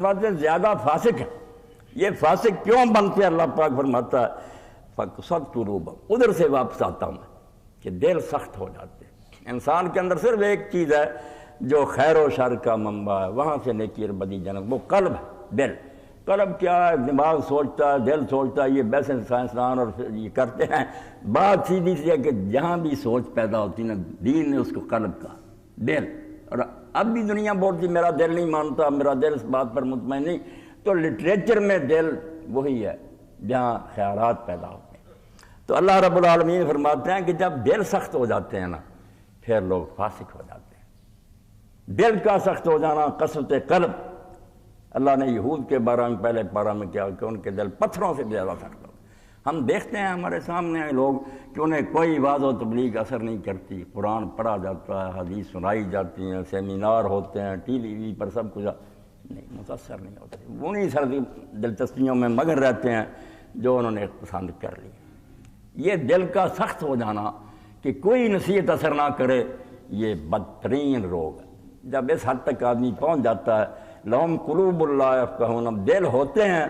باتیں زیادہ فاسق ہیں. یہ فاسق کیوں بنتے ہیں؟ اللہ پاک فرماتا ہے فَقَسَتْ قُلُوبَهُمْ، ادھر سے واپس آتا ہوں میں کہ دل سخت ہو جاتے ہیں. انسان کے اندر صرف ایک چیز ہے جو خیر و شر کا منبع ہے، وہاں سے نیکی اور بدی جنم، وہ قلب ہے، دل. قلب کیا ہے؟ دماغ سوچتا ہے، دل سوچتا ہے. یہ ویسے سائنسدان اور یہ کرتے ہیں. بات سیدھی سی ہے کہ جہاں بھی سوچ پیدا ہوتی نا، دین نے اس کو قلب کا دل. اور اب بھی دنیا بولتی میرا دل نہیں مانتا، میرا دل اس بات پر مطمئن نہیں. تو لٹریچر میں دل وہی ہے جہاں خیالات پیدا ہوتے ہیں. تو اللہ رب العالمین فرماتے ہیں کہ جب دل سخت ہو جاتے ہیں نا، پھر لوگ فاسق ہو جاتے ہیں. دل کا سخت ہو جانا قسوت قلب. اللہ نے یہود کے بارے میں پہلے پارہ میں کیا کہ ان کے دل پتھروں سے بھی زیادہ سخت ہو. ہم دیکھتے ہیں ہمارے سامنے لوگ کہ انہیں کوئی واعظ و تبلیغ اثر نہیں کرتی. قرآن پڑھا جاتا ہے، حدیث سنائی جاتی ہیں، سیمینار ہوتے ہیں، ٹی وی پر سب کچھ نہیں، متاثر نہیں ہوتے. انہیں سردی دلچسپیوں میں مگن رہتے ہیں جو انہوں نے پسند کر لی. یہ دل کا سخت ہو جانا کہ کوئی نصیحت اثر نہ کرے، یہ بدترین روگ ہے. جب اس حد تک آدمی پہنچ جاتا ہے لَهُمْ قُلُوبٌ لَا يَفْقَهُونَ، دل ہوتے ہیں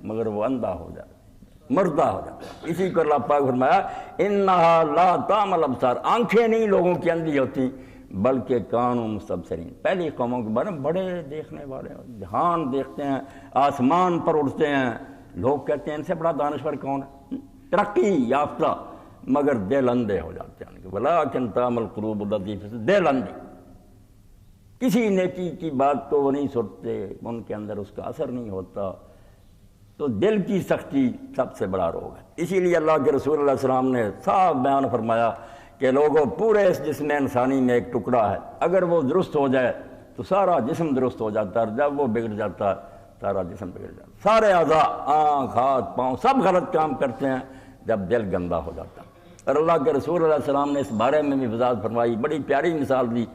مگر وہ اندھا ہو جاتا ہے، مردہ ہو جاتا ہے. اسی کو اللہ پاک فرمایا اِنَّهَا لَا تَعْمَى الْأَبْصَارُ، آنکھیں نہیں لوگوں کی اندھی ہوتی بلکہ کانوا مستبصرین. پہلی قوموں کے بارے میں بڑے دیکھنے والے جہان دیکھتے ہیں، آسمان پر اڑتے ہیں. لوگ کہتے ہیں ان سے بڑا دانشور کون ہے، ترقی یافتہ، مگر دل اندھے ہو جاتے ہیں. وَلَٰكِن تَعْمَى الْقُلُوبُ الَّتِي فِي الصُّدُورِ، دل اندھی، کسی نیکی کی بات کو وہ نہیں سنتے، ان کے اندر اس کا اثر نہیں ہوتا. تو دل کی سختی سب سے بڑا روگ ہے. اسی لیے اللہ کے رسول اللہ علیہ وسلم نے صاف بیان فرمایا کہ لوگوں پورے اس جسم انسانی میں ایک ٹکڑا ہے، اگر وہ درست ہو جائے تو سارا جسم درست ہو جاتا ہے، اور جب وہ بگڑ جاتا ہے سارا جسم بگڑ جاتا ہے. سارے اعضاء، آنکھ، ہاتھ، پاؤں سب غلط کام کرتے ہیں جب دل گندا ہو جاتا ہے. اور اللہ کے رسول اللہ علیہ وسلم نے اس بارے میں بھی وضاحت فرمائی، بڑی پیاری مثال دی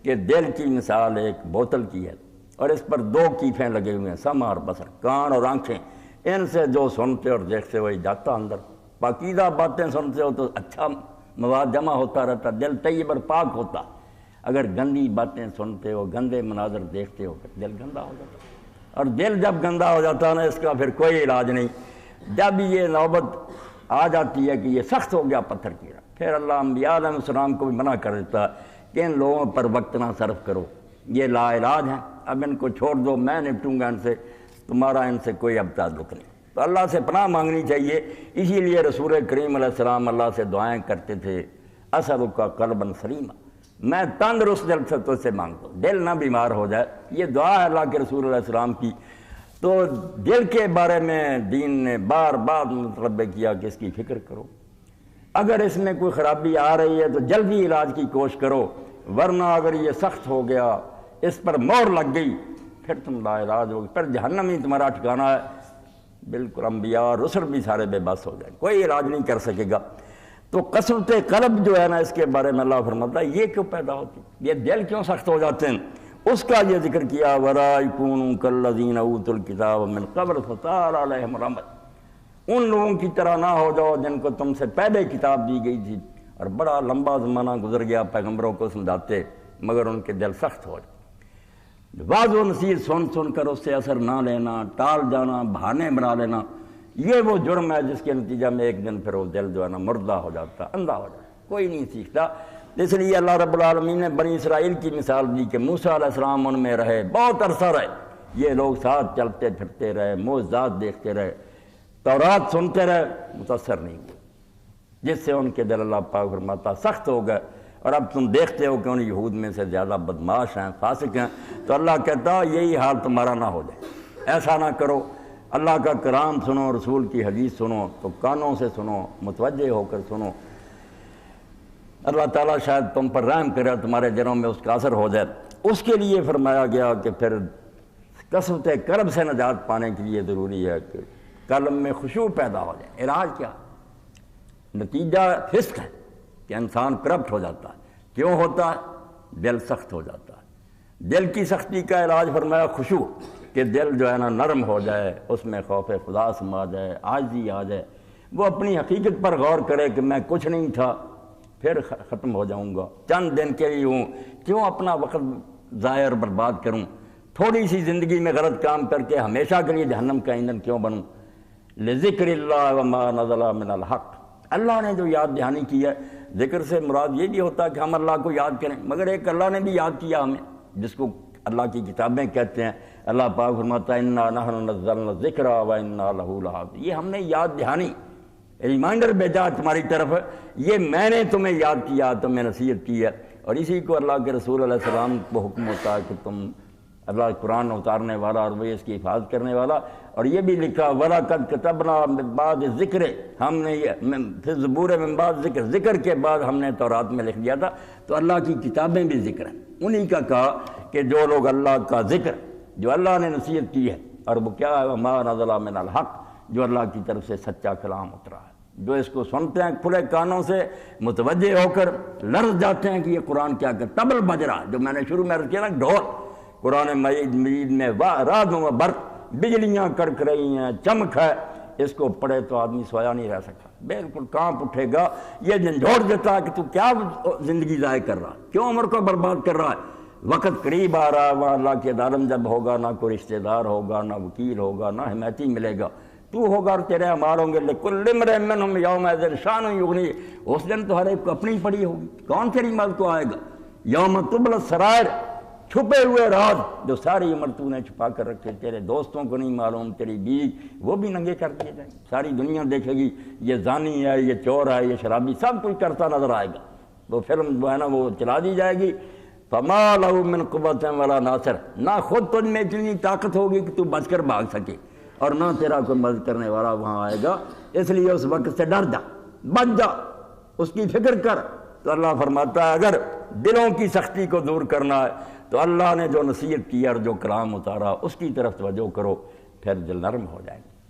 کہ دل کی مثال ایک بوتل کی ہے اور اس پر دو کیفیں لگے ہوئے ہیں، سمع اور بصر، کان اور آنکھیں. ان سے جو سنتے اور دیکھتے ہوئے جاتا اندر. پاکیزہ باتیں سنتے ہو تو اچھا مواد جمع ہوتا رہتا، دل طیب اور پاک ہوتا. اگر گندی باتیں سنتے ہو، گندے مناظر دیکھتے ہو، پھر دل گندا ہو جاتا. اور دل جب گندا ہو جاتا ہے نا، اس کا پھر کوئی علاج نہیں. جب یہ نوبت آ جاتی ہے کہ یہ سخت ہو گیا پتھر کی طرح، پھر اللہ انبیاء علیہ السلام کو بھی منع کر دیتا کہ ان لوگوں پر وقت نہ صرف کرو، یہ لا علاج ہیں، اب ان کو چھوڑ دو، میں نپٹوں گا ان سے، تمہارا ان سے کوئی اب تعلق نہیں. تو اللہ سے پناہ مانگنی چاہیے. اسی لیے رسول کریم علیہ السلام اللہ سے دعائیں کرتے تھے، اسألک قلبا سلیما، میں تندرست دل سے تجھ سے مانگتا ہوں، دل نہ بیمار ہو جائے. یہ دعا ہے اللہ کے رسول علیہ السلام کی. تو دل کے بارے میں دین نے بار بار مطلب کیا کہ اس کی فکر کرو. اگر اس میں کوئی خرابی آ رہی ہے تو جلدی علاج کی کوشش کرو، ورنہ اگر یہ سخت ہو گیا، اس پر مہر لگ گئی، پھر تم لا علاج ہوگی، پھر جہنم ہی تمہارا ٹھکانہ ہے. بالکل انبیاء اور رسل بھی سارے بے بس ہو جائیں، کوئی علاج نہیں کر سکے گا. تو قسوت قلب جو ہے نا، اس کے بارے میں اللہ فرماتا ہے یہ کیوں پیدا ہوتی، یہ دل کیوں سخت ہو جاتے ہیں، اس کا یہ ذکر کیا وَلَا يَكُونُوا كَالَّذِينَ أُوتُوا الْكِتَابَ مِنْ قَبْلُ فَطَالَ عَلَيْهِمُ الْأَمَدُ، ان لوگوں کی طرح نہ ہو جاؤ جن کو تم سے پہلے کتاب دی گئی تھی اور بڑا لمبا زمانہ گزر گیا پیغمبروں کو سمجھاتے، مگر ان کے دل سخت ہو جائے. واضح و نصیحت سن سن کر اس سے اثر نہ لینا، ٹال جانا، بہانے بنا لینا، یہ وہ جرم ہے جس کے نتیجہ میں ایک دن پھر وہ دل جو ہے نا مردہ ہو جاتا، اندھا ہو جاتا، کوئی نہیں سیکھتا. اس لیے اللہ رب العالمین نے بنی اسرائیل کی مثال دی کہ موسیٰ علیہ السلام ان میں رہے، بہت عرصہ رہے، یہ لوگ ساتھ چلتے پھرتے رہے، معجزات دیکھتے رہے، تورات سنتے رہے، متاثر نہیں ہوئے، جس سے ان کے دل اللہ پاک فرماتا سخت ہو گئے. اور اب تم دیکھتے ہو کہ ان یہود میں سے زیادہ بدماش ہیں، فاسق ہیں. تو اللہ کہتا یہی حال تمہارا نہ ہو جائے، ایسا نہ کرو. اللہ کا کلام سنو، رسول کی حدیث سنو تو کانوں سے سنو، متوجہ ہو کر سنو. اللہ تعالیٰ شاید تم پر رحم کرے، تمہارے دلوں میں اس کا اثر ہو جائے. اس کے لیے فرمایا گیا کہ پھر قسوت قلب سے نجات پانے کے لیے ضروری ہے کہ قلب میں خشوع پیدا ہو جائے. علاج کیا؟ نتیجہ فسق ہے کہ انسان کرپٹ ہو جاتا ہے. کیوں ہوتا ہے؟ دل سخت ہو جاتا ہے. دل کی سختی کا علاج فرمایا خشوع، کہ دل جو ہے نا نرم ہو جائے، اس میں خوف خدا سما جائے، عاجزی آ جائے، وہ اپنی حقیقت پر غور کرے کہ میں کچھ نہیں تھا، پھر ختم ہو جاؤں گا، چند دن کے لیے ہوں، کیوں اپنا وقت ضائع اور برباد کروں. تھوڑی سی زندگی میں غلط کام کر کے ہمیشہ کے لیے جہنم کا ایندھن کیوں بنوں؟ لذکر اللہ وما نزل من الحق، اللہ نے جو یاد دہانی کی ہے، ذکر سے مراد یہ بھی ہوتا ہے کہ ہم اللہ کو یاد کریں، مگر ایک اللہ نے بھی یاد کیا ہمیں، جس کو اللہ کی کتابیں کہتے ہیں۔ اللہ پاک فرماتا ہے انا نحن نزلنا الذکر وانا لہ لحافظون، یہ ہم نے یاد دہانی، ریمائنڈر بھیجا تمہاری طرف، یہ میں نے تمہیں یاد کیا، تمہیں نصیحت کی ہے۔ اور اسی کو اللہ کے رسول علیہ السلام کو حکم ہوتا ہے کہ تم، اللہ قرآن اتارنے والا اور وہ اس کی حفاظت کرنے والا، اور یہ بھی لکھا وَلَقَدْ كَتَبْنَا مِن بَعْدِ الذِّكْرِ، ہم نے فِي الزُّبُورِ مِن بَعْدِ الذِّكْرِ، ذکر کے بعد ہم نے تورات میں لکھ دیا تھا۔ تو اللہ کی کتابیں بھی ذکر ہیں، انہی کا کہا کہ جو لوگ اللہ کا ذکر، جو اللہ نے نصیحت کی ہے، اور وہ کیا ہے وَمَا نَزَلَ مِنَ الْحَقِّ، جو اللہ کی طرف سے سچا کلام اترا ہے، جو اس کو سنتے ہیں کھلے کانوں سے متوجہ ہو کر لرز جاتے ہیں کہ یہ قرآن کیا کہ طبل بج رہا ہے، جو میں نے شروع میں عرض کیا نا، ڈھول قرآن مجید میں رعد و برق، بجلیاں کڑک رہی ہیں، چمک ہے، اس کو پڑھے تو آدمی سویا نہیں رہ سکتا، بالکل کانپ اٹھے گا، یہ جھنجھوڑ دیتا ہے کہ تو کیا زندگی ضائع کر رہا ہے، کیوں عمر کو برباد کر رہا ہے، وقت قریب آ رہا ہے، وہاں اللہ کے عالم جب ہوگا، نہ کوئی رشتہ دار ہوگا، نہ وکیل ہوگا، نہ حمایتی ملے گا، تو ہوگا اور تیرے اعمال ہوں گے، لِكُلِّ امْرِئٍ مِّنْهُمْ يَوْمَئِذٍ شَأْنٌ يُغْنِيهِ، اس دن تو ہر ایک کو اپنی پڑی ہوگی، کون تیری مدد کو آئے گا؟ یوم تبلی السرائر، چھپے ہوئے راز جو ساری عمر تو نے چھپا کر رکھے، تیرے دوستوں کو نہیں معلوم، تیری بیوی، وہ بھی ننگے کر دیے جائیں، ساری دنیا دیکھے گی یہ زانی ہے، یہ چور ہے، یہ شرابی، سب کچھ کرتا نظر آئے گا، وہ فلم جو ہے نا وہ چلا دی جائے گی۔ فَمَا لَهُ مِنْ قُوَّةٍ وَلَا نَاصِرٍ، نہ خود تجھ میں اتنی طاقت ہوگی کہ تو بچ کر بھاگ سکے، اور نہ تیرا کوئی مدد کرنے والا وہاں آئے گا، اس لیے اس وقت سے ڈر جا، بچ جا، اس کی فکر کر۔ تو اللہ فرماتا ہے اگر دلوں کی سختی کو دور کرنا ہے تو اللہ نے جو نصیحت کی اور جو کلام اتارا اس کی طرف توجہ کرو، پھر دل نرم ہو جائے گا۔